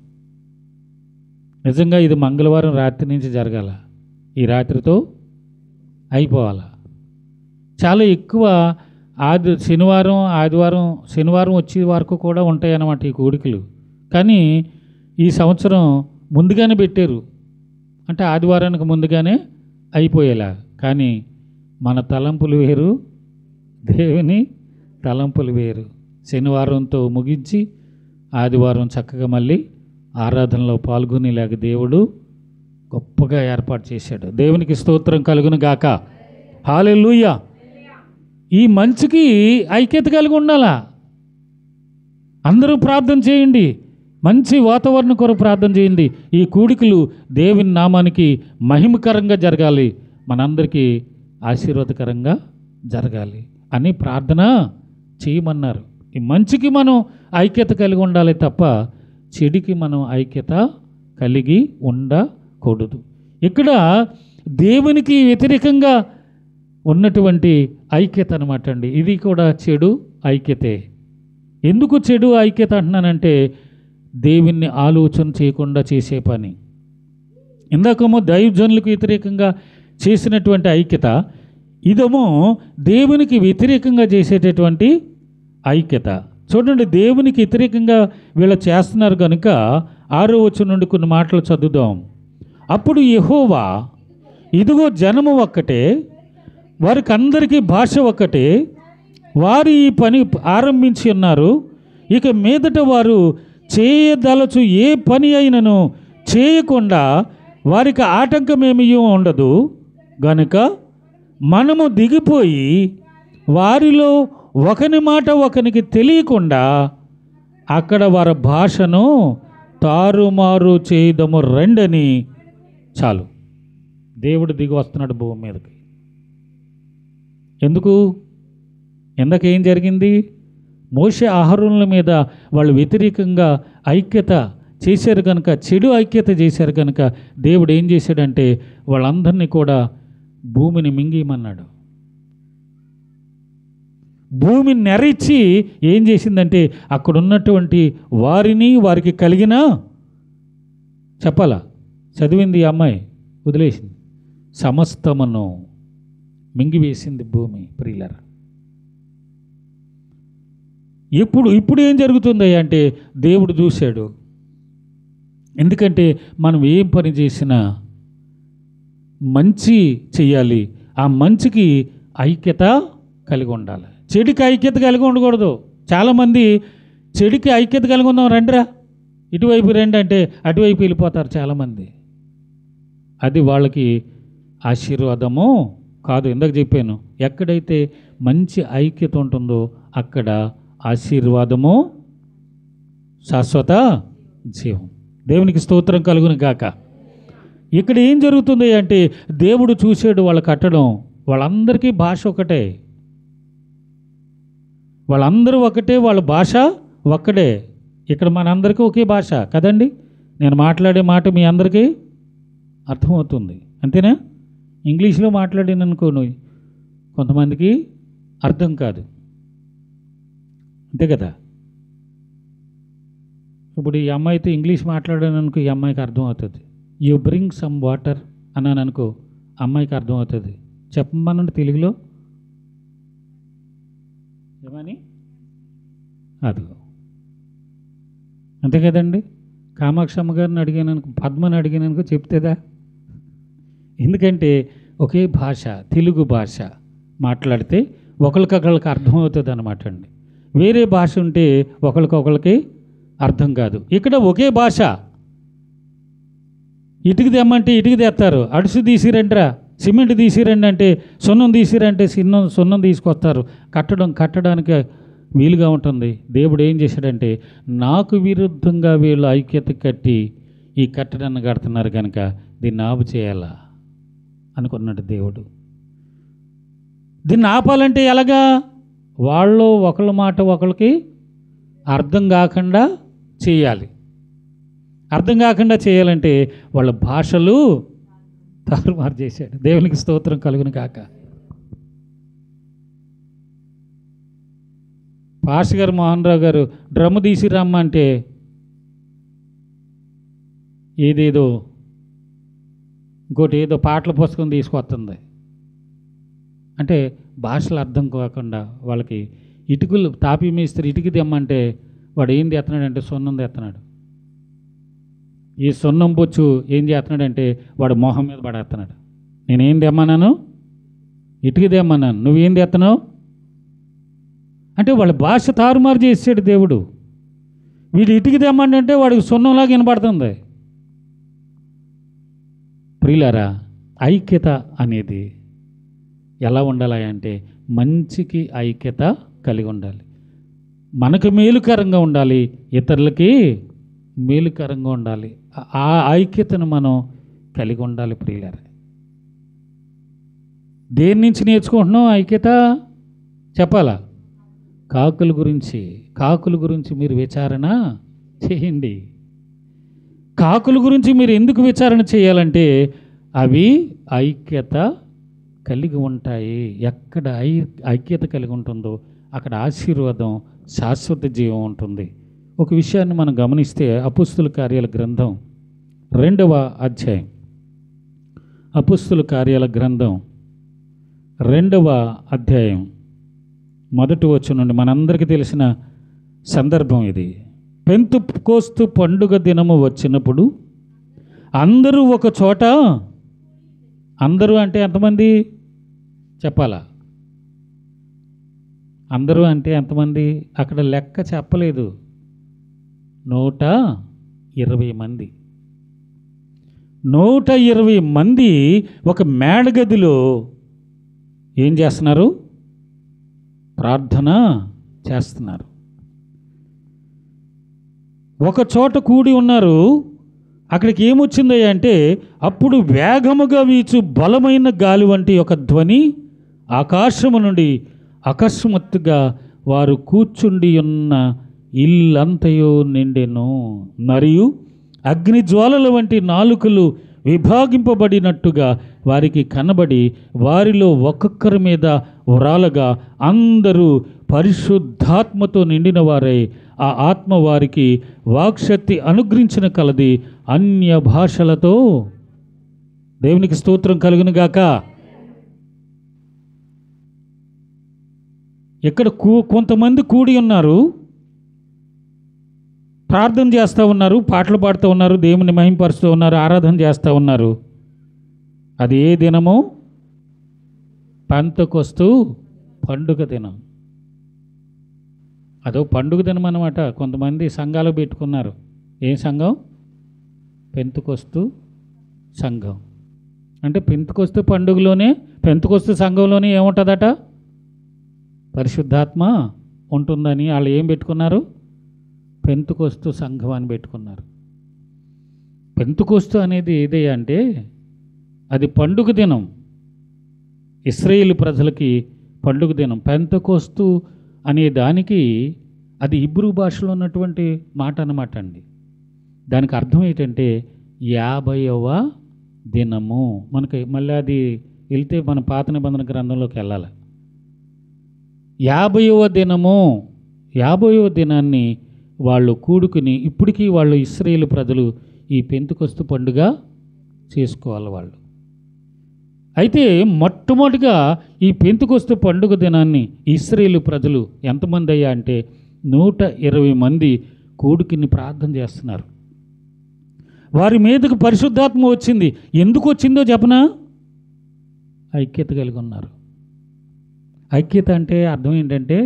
నిజంగా ఇది మంగళవారం రాత్రి నుంచి జరగాల, ఈ రాత్రితో అయిపోవాలా. చాలా ఎక్కువ శనివారం ఆదివారం వచ్చే వరకు కూడా ఉంటాయి అన్నమాట ఈ కూడికలు. కానీ ఈ సంవత్సరం ముందుగానే పెట్టారు, అంటే ఆదివారానికి ముందుగానే అయిపోయేలా. కానీ మన తలంపులు వేరు, దేవుని తలంపులు వేరు. శనివారంతో ముగించి ఆదివారం చక్కగా మళ్ళీ ఆరాధనలో పాల్గొనేలాగ దేవుడు గొప్పగా ఏర్పాటు చేశాడు. దేవునికి స్తోత్రం కలుగును గాక. హల్లెలూయా. ఈ మంచికి ఐక్యత కలిగి ఉండాలా. అందరూ ప్రార్థన చేయండి, మంచి వాతావరణం కొరకు ప్రార్థన చేయండి. ఈ కూడికలు దేవుని నామానికి మహిమకరంగా జరగాలి, మనందరికీ ఆశీర్వాదకరంగా జరగాలి అని ప్రార్థన చేయమన్నారు. ఈ మంచికి మనం ఐక్యత కలిగి ఉండాలి తప్ప చెడుకి మనం ఐక్యత కలిగి ఉండకూడదు. ఇక్కడ దేవునికి వ్యతిరేకంగా ఉన్నటువంటి ఐక్యత అనమాట అండి. ఇది కూడా చెడు ఐక్యతే. ఎందుకు చెడు ఐక్యత అంటున్నానంటే దేవుణ్ణి ఆలోచన చేయకుండా చేసే పని. ఇందాకేమో దైవజనులకు వ్యతిరేకంగా చేసినటువంటి ఐక్యత, ఇదేమో దేవునికి వ్యతిరేకంగా చేసేటటువంటి ఐక్యత. చూడండి, దేవునికి వ్యతిరేకంగా వీళ్ళు చేస్తున్నారు కనుక 6వ వచనం నుండి కొన్ని మాటలు చదువుదాం. అప్పుడు యెహోవా, ఇదిగో జనము ఒక్కటే, వారికి అందరికీ భాష ఒక్కటే, వారు ఈ పని ఆరంభించి ఉన్నారు. ఇక మీదట వారు చేయదలచు ఏ పని అయినను చేయకుండా వారికి ఆటంకమేమీ ఉండదు గనుక మనము దిగిపోయి వారిలో ఒకని మాట ఒకనికి తెలియకుండా అక్కడ వారి భాషను తారుమారు చేయదము రెండని. చాలు, దేవుడు దిగి వస్తున్నాడు భూమి మీదకి. ఎందుకు? ఎందుకేం జరిగింది? మోషే అహరోనుల మీద వాళ్ళు వ్యతిరేకంగా ఐక్యత చేశారు కనుక, చెడు ఐక్యత చేశారు కనుక దేవుడు ఏం చేశాడంటే వాళ్ళందరినీ కూడా భూమిని మింగిమన్నాడు. భూమి నెరిచి ఏం చేసిందంటే అక్కడ ఉన్నటువంటి వారిని, వారికి కలిగిన, చెప్పాలా, చదివింది ఈ అమ్మాయి, వదిలేసింది, సమస్తమును మింగివేసింది భూమి. ప్రియులారా, ఇప్పుడు ఏం జరుగుతుంది అంటే దేవుడు చూశాడు. ఎందుకంటే మనం ఏం పని చేసినా మంచి చెయ్యాలి, ఆ మంచికి ఐక్యత కలిగి ఉండాలి, చెడుకి ఐక్యత కలిగి ఉండకూడదు. చాలామంది చెడుకి ఐక్యత కలిగి ఉందాం, రండిరా ఇటువైపు రండి అంటే అటువైపు వెళ్ళిపోతారు చాలామంది. అది వాళ్ళకి ఆశీర్వాదము కాదు. ఇందాక చెప్పాను, ఎక్కడైతే మంచి ఐక్యత ఉంటుందో అక్కడ ఆశీర్వాదము, శాశ్వత జీవం. దేవునికి స్తోత్రం కలుగును గాక. ఇక్కడ ఏం జరుగుతుంది అంటే దేవుడు చూసాడు వాళ్ళ కట్టడం, వాళ్ళందరికీ భాష ఒకటే, వాళ్ళందరూ ఒకటే, వాళ్ళ భాష ఒక్కడే. ఇక్కడ మనందరికీ ఒకే భాష కదండి. నేను మాట్లాడే మాట మీ అందరికీ అర్థమవుతుంది, అంతేనా? ఇంగ్లీష్లో మాట్లాడిననుకోను కొంతమందికి అర్థం కాదు, అంతే కదా. ఇప్పుడు ఈ అమ్మాయితో ఇంగ్లీష్ మాట్లాడాననుకో ఈ అమ్మాయికి అర్థమవుతుంది. యూ బ్రింగ్ సమ్ వాటర్ అన్నాను అనుకో అమ్మాయికి అర్థమవుతుంది. చెప్పమనండి తెలుగులో ఏమని, అది అంతే కదండి. కామాక్షమ్మ గారిని అడిగాననుకో, పద్మని అడిగాననుకో చెప్తేదా? ఎందుకంటే ఒకే భాష, తెలుగు భాష మాట్లాడితే ఒకరికొకరికి అర్థమవుతుంది అనమాట అండి. వేరే భాష ఉంటే ఒకరికొకరికి అర్థం కాదు. ఇక్కడ ఒకే భాష. ఇటుక తెమ్మంటే ఇటుక తెస్తారు, అడుసు తీసిరండిరా, సిమెంట్ తీసిరండి అంటే, సున్నం తీసిరంటే సున్నం తీసుకొస్తారు. కట్టడానికి వీలుగా ఉంటుంది. దేవుడు ఏం చేశాడంటే నాకు విరుద్ధంగా వీళ్ళు ఐక్యత కట్టి ఈ కట్టడాన్ని కడుతున్నారు కనుక దీన్ని ఆపు చేయాలా అనుకున్నాడు దేవుడు. దీన్ని ఆపాలంటే ఎలాగా? వాళ్ళు ఒకళ్ళ మాట ఒకరికి అర్థం కాకుండా చేయాలి. అర్థం కాకుండా చేయాలంటే వాళ్ళ భాషలు తారుమారు చేశాడు. దేవునికి స్తోత్రం కలుగును కాక. పాస్టర్ గారు, మోహన్ రావు గారు డ్రమ్ము తీసి రమ్మంటే ఏదేదో ఇంకోటి ఏదో పాటల పుస్తకం తీసుకొస్తుంది. అంటే భాషలు అర్థం కాకుండా వాళ్ళకి ఇటుకలు తాపి మేస్త్రి ఇటుక తెమ్మంటే వాడు ఏం తెస్తున్నాడంటే సున్నం తెస్తున్నాడు. ఈ సున్నం బొచ్చు ఏం చేస్తున్నాడంటే వాడు మొహం మీద పడేస్తున్నాడు. నేనేం తెమ్మన్నాను? ఇటుక తెమ్మన్నాను, నువ్వేం తెస్తున్నావు అంటే వాళ్ళ భాష తారుమారు చేసాడు దేవుడు. వీడు ఇటుక తెమ్మంటే వాడికి సున్నంలాగా వినపడుతుంది. ప్రియులారా, ఐక్యత అనేది ఎలా ఉండాలి అంటే మంచికి ఐక్యత కలిగి ఉండాలి, మనకు మేలుకరంగా ఉండాలి, ఇతరులకి మేలుకరంగా ఉండాలి. ఆ ఐక్యతను మనం కలిగి ఉండాలి. ప్రియులారా, దేని నుంచి నేర్చుకుంటున్నాం ఐక్యత? చెప్పాలా? కాకుల గురించి మీరు విచారణ చేయండి. కాకుల గురించి మీరు ఎందుకు విచారణ చేయాలంటే అవి ఐక్యత కలిగి ఉంటాయి. ఎక్కడ ఐక్యత కలిగి ఉంటుందో అక్కడ ఆశీర్వాదం, శాశ్వత జీవం ఉంటుంది. ఒక విషయాన్ని మనం గమనిస్తే అపుస్తుల కార్యాల గ్రంథం 2వ అధ్యాయం, అపుస్తుల కార్యాల గ్రంథం 2వ అధ్యాయం 1వ వచనం నుండి మనందరికీ తెలిసిన సందర్భం ఇది. పెంతెకోస్తు పండుగ దినము వచ్చినప్పుడు అందరూ ఒక చోట, అందరూ అంటే ఎంతమంది చెప్పాలా? అందరూ అంటే ఎంతమంది? అక్కడ లెక్క చెప్పలేదు. 120 మంది. 120 మంది ఒక మేడగదిలో ఏం చేస్తున్నారు? ప్రార్థన చేస్తున్నారు. ఒక చోట కూడి ఉన్నారు. అక్కడికి ఏమొచ్చిందయ్యా అంటే, అప్పుడు వేగముగా వీచు బలమైన గాలి వంటి ఒక ధ్వని ఆకాశము నుండి అకస్మాత్తుగా వారు కూర్చుండి ఉన్న ఇల్లంతయో నిండెను. మరియు అగ్ని జ్వాలల వంటి నాలుకలు విభాగింపబడినట్టుగా వారికి కనబడి, వారిలో ఒక్కొక్కరి మీద వ్రాలగా అందరూ పరిశుద్ధాత్మతో నిండిన వారై ఆ ఆత్మ వారికి వాక్శక్తి అనుగ్రహించిన కలది అన్య భాషలతో, దేవునికి స్తోత్రం కలుగును గాక. ఇక్కడ కొంతమంది కూడి ఉన్నారు, ప్రార్థన చేస్తూ ఉన్నారు, పాటలు పాడుతూ ఉన్నారు, దేవుని మహింపరుస్తూ ఉన్నారు, ఆరాధన చేస్తూ ఉన్నారు. అది ఏ దినము? పెంతెకొస్తు పండుగ దినం. అదో పండుగ దినం అన్నమాట. కొంతమంది సంఘాలు పెట్టుకున్నారు. ఏం సంఘం? పెంతెకొస్తు సంఘం. అంటే పెంతెకొస్తు పండుగలోనే, పెంతెకొస్తు సంఘంలోనే ఏముంటుందట? పరిశుద్ధాత్మ ఉంటుందని వాళ్ళు ఏం పెట్టుకున్నారు? పెంతెకొస్తు సంఘం అని పెట్టుకున్నారు. పెంతెకొస్తు అనేది ఏదే అంటే అది పండుగ దినం. ఇశ్రాయేలు ప్రజలకి పండుగ దినం. పెంతెకొస్తు అనే దానికి అది హీబ్రూ భాషలో ఉన్నటువంటి మాట అన్నమాట అండి. దానికి అర్థం ఏంటంటే 50వ దినము. మనకి మళ్ళీ అది వెళ్తే మన పాత నిబంధన గ్రంథంలోకి వెళ్ళాలి. 50వ దినము. 50వ దినాన్ని వాళ్ళు కూడుకుని, ఇప్పటికీ వాళ్ళు ఇశ్రాయేలు ప్రజలు ఈ పెంతెకొస్తు పండుగ చేసుకోవాలి వాళ్ళు. అయితే మొట్టమొదటిగా ఈ పెంతెకొస్తు పండుగ దినాన్ని ఇశ్రాయేలు ప్రజలు ఎంతమంది అయ్యా అంటే 120 మంది కూడుకుని ప్రార్థన చేస్తున్నారు. వారి మీదకు పరిశుద్ధాత్మ వచ్చింది. ఎందుకు వచ్చిందో చెప్పనా? ఐక్యత కలిగి ఉన్నారు. ఐక్యత అంటే అర్థం ఏంటంటే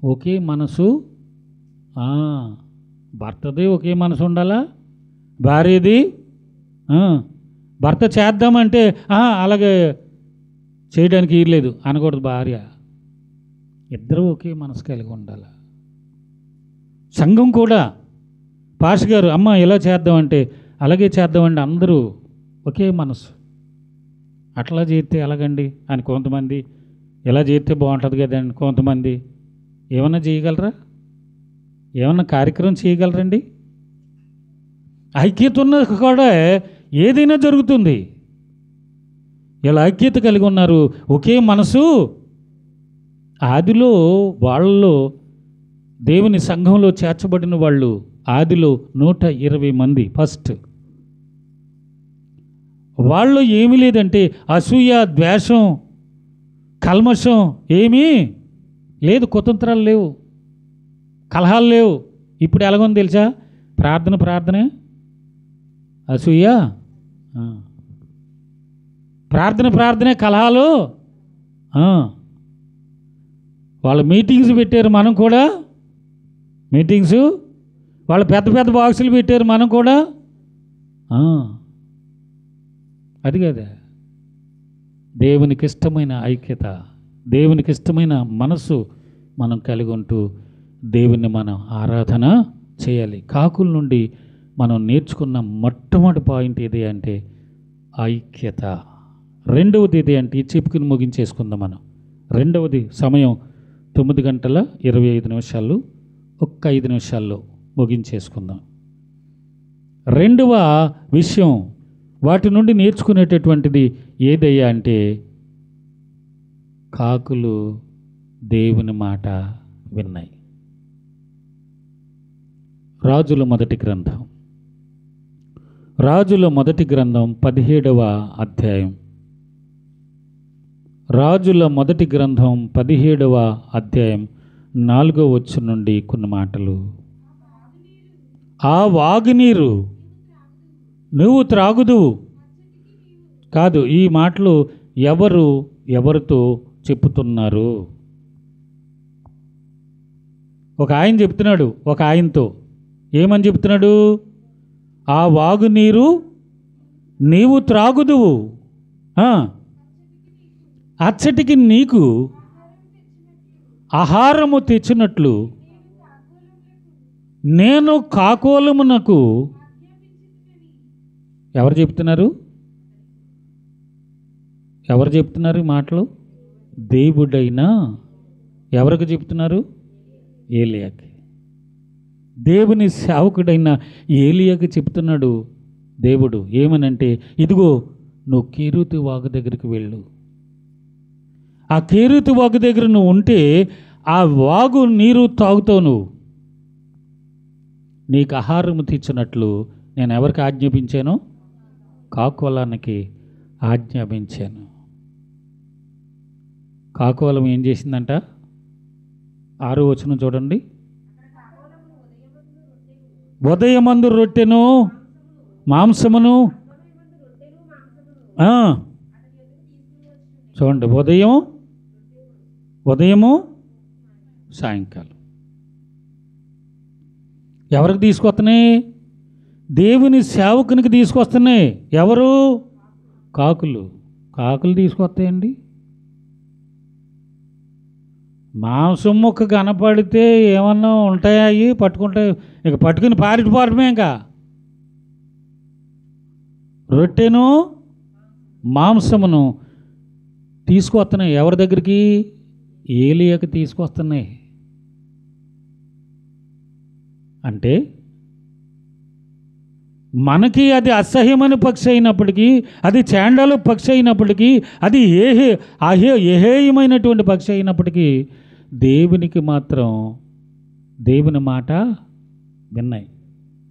ఒకే మనసు. భర్తది ఒకే మనసు ఉండాలా, భార్యది. భర్త చేద్దామంటే అలాగే చేయడానికి లేదు అనకూడదు. భార్య, ఇద్దరూ ఒకే మనసు కలిగి ఉండాలి. సంఘం కూడా పాస్టర్ గారు అమ్మ ఎలా చేద్దామంటే అలాగే చేద్దామండి, అందరూ ఒకే మనసు. అట్లా చేస్తే ఎలాగండి అని కొంతమంది, ఎలా చేస్తే బాగుంటుంది కదండి కొంతమంది. ఏమన్నా చేయగలరా? ఏమన్నా కార్యక్రమం చేయగలరండి? ఐక్యత ఉన్న కూడా ఏదైనా జరుగుతుంది. ఇలా ఐక్యత కలిగి ఉన్నారు, ఒకే మనసు. ఆదిలో వాళ్ళలో దేవుని సంఘంలో చేర్చబడిన వాళ్ళు ఆదిలో 120 మంది. ఫస్ట్ వాళ్ళు ఏమీ లేదంటే అసూయ, ద్వేషం, కల్మషం ఏమీ లేదు. కుతంత్రాలు లేవు, కలహాలు లేవు. ఇప్పుడు ఎలాగొంది తెలుసా? ప్రార్థనే అసూయ, ప్రార్థనే కలహాలు. వాళ్ళు మీటింగ్స్ పెట్టారు, మనం కూడా మీటింగ్స్. వాళ్ళు పెద్ద పెద్ద బాక్సులు పెట్టారు, మనం కూడా. అది కదా దేవునికి ఇష్టమైన ఐక్యత, దేవునికి ఇష్టమైన మనసు మనం కలిగి ఉంటూ దేవుని మనం ఆరాధన చేయాలి. కాకుల నుండి మనం నేర్చుకున్న మొట్టమొదటి పాయింట్ ఏది అంటే ఐక్యత. రెండవది ఏది అంటే చెప్పుకుని ముగించేసుకుందాం మనం. రెండవది సమయం 9:25 ఒక్క 5 నిమిషాల్లో ముగించేసుకుందాం. రెండవ విషయం వాటి నుండి నేర్చుకునేటటువంటిది ఏదయ్యా అంటే కాకులు దేవుని మాట విన్నాయి. రాజుల మొదటి గ్రంథం 17వ అధ్యాయం. రాజుల మొదటి గ్రంథం 17వ అధ్యాయం 4వ వచనం నుండి కొన్ని మాటలు. ఆ వాగునీరు నువ్వు త్రాగుదువు. కాదు, ఈ మాటలు ఎవరితో చెప్పుతున్నారు? ఒక ఆయన చెప్తున్నాడు, ఒక ఆయనతో. ఏమని చెప్తున్నాడు? ఆ వాగునీరు నీవు త్రాగుదువు, అచ్చటికి నీకు ఆహారము తెచ్చినట్లు నేను కాకోలమునకు. ఎవరు చెప్తున్నారు? ఎవరు చెప్తున్నారు ఈ మాటలు? దేవుడైనా ఎవరికి చెప్తున్నారు? ఏలియాకి. దేవుని సేవకుడైన ఏలియాకి చెప్తున్నాడు దేవుడు. ఏమనంటే, ఇదిగో నువ్వు కేరీతు వాగు దగ్గరికి వెళ్ళు. ఆ కేరీతు వాగు దగ్గర నువ్వు ఉంటే ఆ వాగు నీరు తాగుతావు. నువ్వు నీకు ఆహారము తెచ్చినట్లు నేను ఎవరికి ఆజ్ఞాపించాను? కాకోలానికి ఆజ్ఞాపించాను. కాకోలం ఏం చేసిందంట? 6వ వచనం చూడండి. ఉదయమందు రొట్టెను మాంసమును. చూడండి, ఉదయము సాయంకాలం ఎవరికి తీసుకొస్తున్నాయి? దేవుని సేవకునికి తీసుకొస్తున్నాయి. ఎవరు? కాకులు తీసుకొస్తాయండి. మాంసం ముక్క కనపడితే ఏమన్నా ఉంటాయా? అవి పట్టుకుంటాయి. ఇక పట్టుకుని పారిపోవడమే. ఇంకా రొట్టెను మాంసమును తీసుకొస్తున్నాయి. ఎవరి దగ్గరికి? ఏలియాకి తీసుకొస్తున్నాయి. అంటే మనకి అది అసహ్యమైన పక్షి అయినప్పటికీ, అది చాండాలు పక్షి అయినప్పటికీ, అది ఏహేయమైనటువంటి పక్షి అయినప్పటికీ దేవునికి మాత్రం దేవుని మాట విన్నాయి.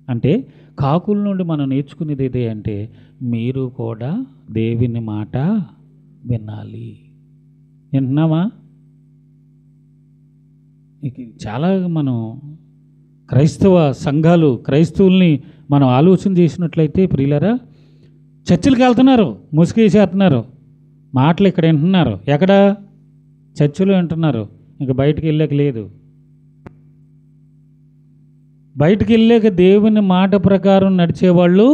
అంటే కాకుల నుండి మనం నేర్చుకునేది ఏదే అంటే, మీరు కూడా దేవుని మాట వినాలి. వింటున్నామా? చాలా మనం క్రైస్తవ సంఘాలు, క్రైస్తవుల్ని మనం ఆలోచన చేసినట్లయితే ప్రియులారా, చర్చిలకు వెళ్తున్నారు, ముసుగేసేస్తున్నారు, మాటలు ఇక్కడ వింటున్నారు. ఎక్కడ? చర్చిలో వింటున్నారు. ఇంకా బయటికి వెళ్ళాక లేదు. బయటికి వెళ్ళాక దేవుని మాట ప్రకారం నడిచేవాళ్ళు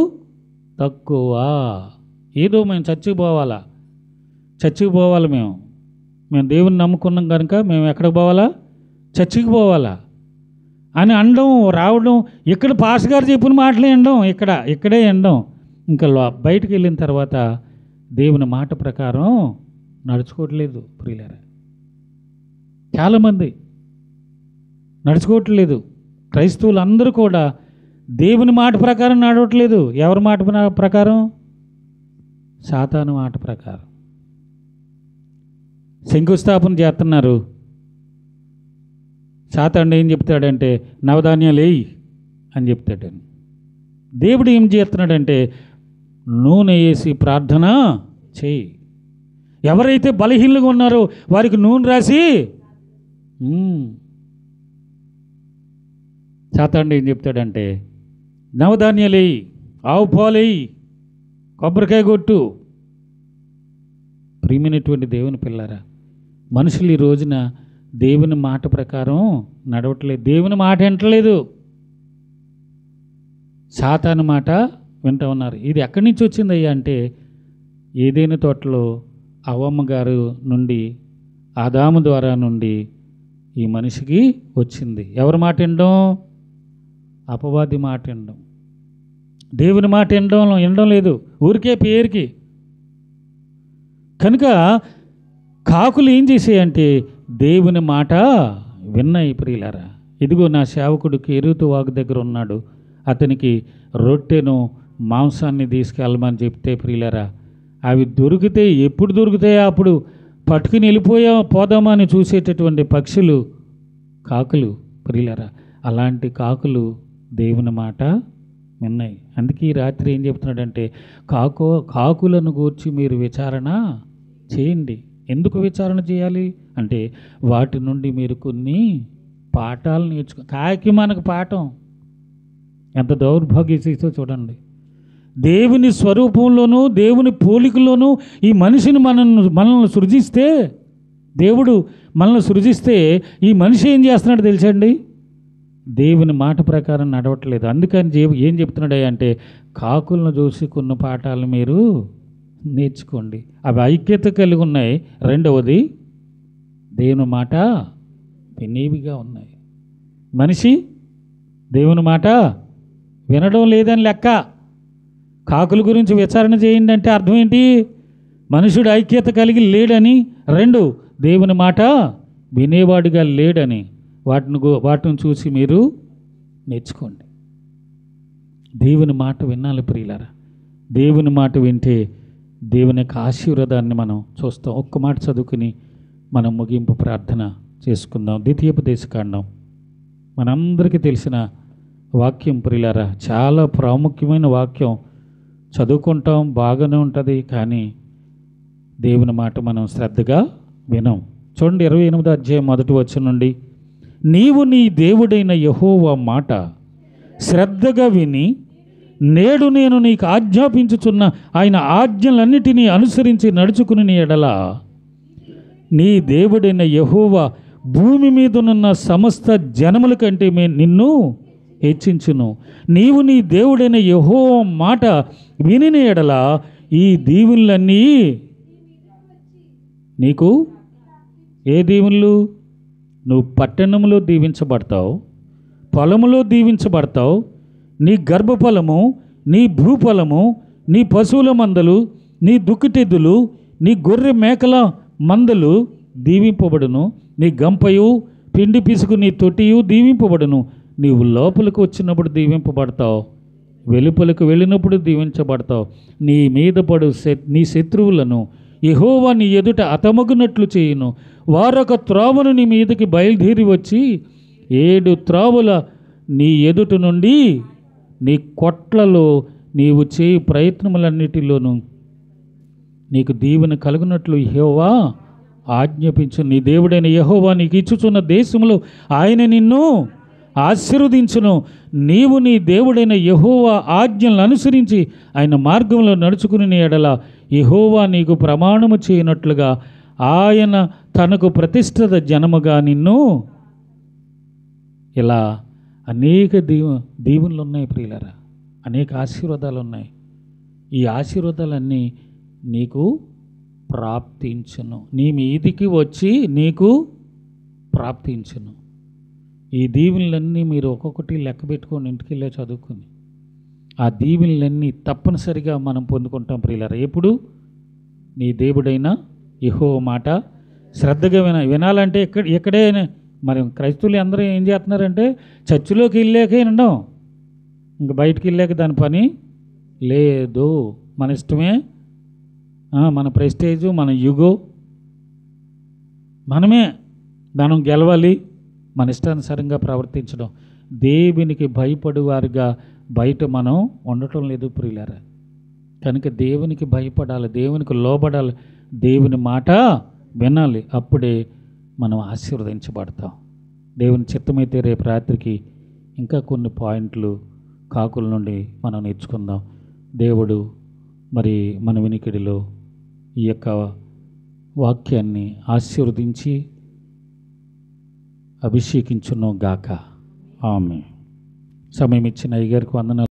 తక్కువ. ఏదో మేము చర్చికి పోవాలి, మేము దేవుని నమ్ముకున్నాం కనుక మేము ఎక్కడికి పోవాలా? చర్చికి పోవాలా అని అనడం, రావడం, ఇక్కడ పాస్ గారు చెప్పిన మాటలే వినడం, ఇక్కడే వినడం. ఇంకా బయటికి వెళ్ళిన తర్వాత దేవుని మాట ప్రకారం నడుచుకోవట్లేదు ప్రియులారా. చాలామంది నడుచుకోవట్లేదు. క్రైస్తవులు అందరూ కూడా దేవుని మాట ప్రకారం నడవట్లేదు. ఎవరి మాట ప్రకారం? సాతాను మాట ప్రకారం. శంకుస్థాపన చేస్తున్నారు. సాతాను ఏం చెప్తాడంటే, నవధాన్యాలు వేయి అని చెప్తాడు. దేవుడు ఏం చేస్తున్నాడంటే, నూనె వేసి ప్రార్థన చేయి. ఎవరైతే బలహీనంగా ఉన్నారో వారికి నూనె రాసి. సాతాను ఏం చెప్తాడంటే, నవధాన్యాలు వేయి, ఆవు పాలేయి, కొబ్బరికాయ కొట్టు. ప్రియమైనటువంటి దేవుని పిల్లారా, మనుషులు ఈ రోజున దేవుని మాట ప్రకారం నడవట్లేదు. దేవుని మాట వింటలేదు, సాతాను మాట వింటూ ఉన్నారు. ఇది ఎక్కడి నుంచి వచ్చిందయ్యా అంటే, ఏదైనా తోటలో అవ్వమ్మ గారు నుండి, ఆదాము ద్వారా నుండి ఈ మనిషికి వచ్చింది. ఎవరి మాట వినడం? అపవాది మాట వినడం. దేవుని మాట వినడం లేదు, ఊరికే పేరుకి. కనుక కాకులు ఏం చేసాయంటే దేవుని మాట విన్నాయి ప్రియులారా. ఇదిగో నా సేవకుడు కేరీతు వాగు దగ్గర ఉన్నాడు, అతనికి రొట్టెను మాంసాన్ని తీసుకెళ్ళమని చెప్తే ప్రియులారా, అవి దొరికితే ఎప్పుడు దొరుకుతాయో అప్పుడు పట్టుకుని పోదామా అని చూసేటటువంటి పక్షులు కాకులు ప్రియులారా. అలాంటి కాకులు దేవుని మాట విన్నాయి. అందుకే ఈ రాత్రి ఏం చెప్తున్నాడంటే, కాకులను గూర్చి మీరు విచారణ చేయండి. ఎందుకు విచారణ చేయాలి అంటే, వాటి నుండి మీరు కొన్ని పాఠాలు కాకి మనకు పాఠం. ఎంత దౌర్భాగ్య స్థితితో చూడండి. దేవుని స్వరూపంలోనూ దేవుని పోలికలోనూ ఈ మనిషిని మనల్ని సృజిస్తే, దేవుడు మనల్ని సృజిస్తే ఈ మనిషి ఏం చేస్తున్నాడు తెలుసండి? దేవుని మాట ప్రకారం నడవట్లేదు. అందుకని ఏం చెప్తున్నాడు అంటే, కాకులను చూసి కొన్ని పాఠాలు మీరు నేర్చుకోండి. అవి ఐక్యత కలిగి ఉన్నాయి. రెండవది దేవుని మాట వినేవిగా ఉన్నాయి. మనిషి దేవుని మాట వినడం లేదని లెక్క. కాకుల గురించి విచారణ చేయండి అంటే అర్థం ఏంటి? మనుషుడు ఐక్యత కలిగి లేడని. రెండు, దేవుని మాట వినేవాడిగా లేడని. వాటిని చూసి మీరు నేర్చుకోండి. దేవుని మాట వినాలి ప్రియులారా. దేవుని మాట వింటే దేవుని యొక్క ఆశీర్వాదాన్ని మనం చూస్తాం. ఒక్క మాట చదువుకుని మనం ముగింపు ప్రార్థన చేసుకుందాం. ద్వితీయోపదేశకాండం మనందరికీ తెలిసిన వాక్యం ప్రియులారా. చాలా ప్రాముఖ్యమైన వాక్యం. చదువుకుంటాం, బాగానే ఉంటుంది, కానీ దేవుని మాట మనం శ్రద్ధగా వినం. చూడండి 28వ అధ్యాయం 1వ వచనం నుండి, నీవు నీ దేవుడైన యెహోవా మాట శ్రద్ధగా విని నేడు నేను నీకు ఆజ్ఞాపించుచున్న ఆయన ఆజ్ఞలన్నిటినీ అనుసరించి నడుచుకుని ఎడల నీ దేవుడైన యెహోవా భూమి మీదనున్న సమస్త జనముల కంటే నిన్ను హెచ్చించును. నీవు నీ దేవుడైన యెహోవా మాట వినిన ఎడల ఈ దీవులన్నీ నీకు ఏ దీవులు? నువ్వు పట్టణంలో దీవించబడతావు, పొలములో దీవించబడతావు, నీ గర్భఫలము, నీ భూఫలము, నీ పశువుల మందలు, నీ దుక్కిటెద్దులు, నీ గొర్రె మేకల మందలు దీవింపబడును. నీ గంపయు పిండి పిసుకు నీ తొట్టియు దీవింపబడును. నీవు లోపలికి వచ్చినప్పుడు దీవింపబడతావు, వెలుపలకు వెళ్ళినప్పుడు దీవించబడతావు. నీ మీద పడు నీ శత్రువులను యెహోవా నీ ఎదుట అతమగునట్లు చేయును. వారొక త్రోవను నీ మీదకి బయలుదేరి వచ్చి 7 త్రోవల నీ ఎదుట నుండి నీ కొట్లలో నీవు చేయి ప్రయత్నములన్నిటిలోనూ నీకు దీవెన కలుగునట్లు యెహోవా ఆజ్ఞాపించు. నీ దేవుడైన యెహోవా నీకు ఇచ్చుచున్న దేశంలో ఆయన నిన్ను ఆశీర్వదించును. నీవు నీ దేవుడైన యెహోవా ఆజ్ఞలను అనుసరించి ఆయన మార్గంలో నడుచుకుని ఎడల యెహోవా నీకు ప్రమాణము చేయనట్లుగా ఆయన తనకు ప్రతిష్ఠిత జనముగా నిన్ను. ఇలా అనేక దీవెనలు ఉన్నాయి ప్రియులారా, అనేక ఆశీర్వాదాలు ఉన్నాయి. ఈ ఆశీర్వాదాలన్నీ నీకు ప్రాప్తించును, నీ మీదికి వచ్చి నీకు ప్రాప్తించును. ఈ దీవెనలన్నీ మీరు ఒక్కొక్కటి లెక్క పెట్టుకొని ఇంటికి వెళ్ళే చదువుకొని ఆ దీవెనలన్నీ తప్పనిసరిగా మనం పొందుకుంటాం ప్రియులారా. ఎప్పుడు? నీ దేవుడైన యెహోవా మాట శ్రద్ధగా వినాలంటే ఎక్కడే మరి క్రైస్తవులు అందరూ ఏం చేస్తున్నారంటే చర్చిలోకి వెళ్ళాకే వినడం, ఇంక బయటికి వెళ్ళాక దాని పని లేదు. మన ఇష్టమే, మన ప్రెస్టేజు, మన యుగో, మనమే మనం గెలవాలి, మన ఇష్టానుసారంగా ప్రవర్తించడం. దేవునికి భయపడేవారుగా బయట మనం ఉండటం లేదు ప్రియులారా. కనుక దేవునికి భయపడాలి, దేవునికి లోబడాలి, దేవుని మాట వినాలి. అప్పుడే మనం ఆశీర్వదించబడతాం. దేవుని చిత్తమైతే రేపు రాత్రికి ఇంకా కొన్ని పాయింట్లు కాకుల నుండి మనం నేర్చుకుందాం. దేవుడు మరి మన వినికిడిలో ఈ యొక్క వాక్యాన్ని ఆశీర్వదించి అభిషేకించును గాక. ఆమె సమయం ఇచ్చిన అయ్యగారికి వందనాలు.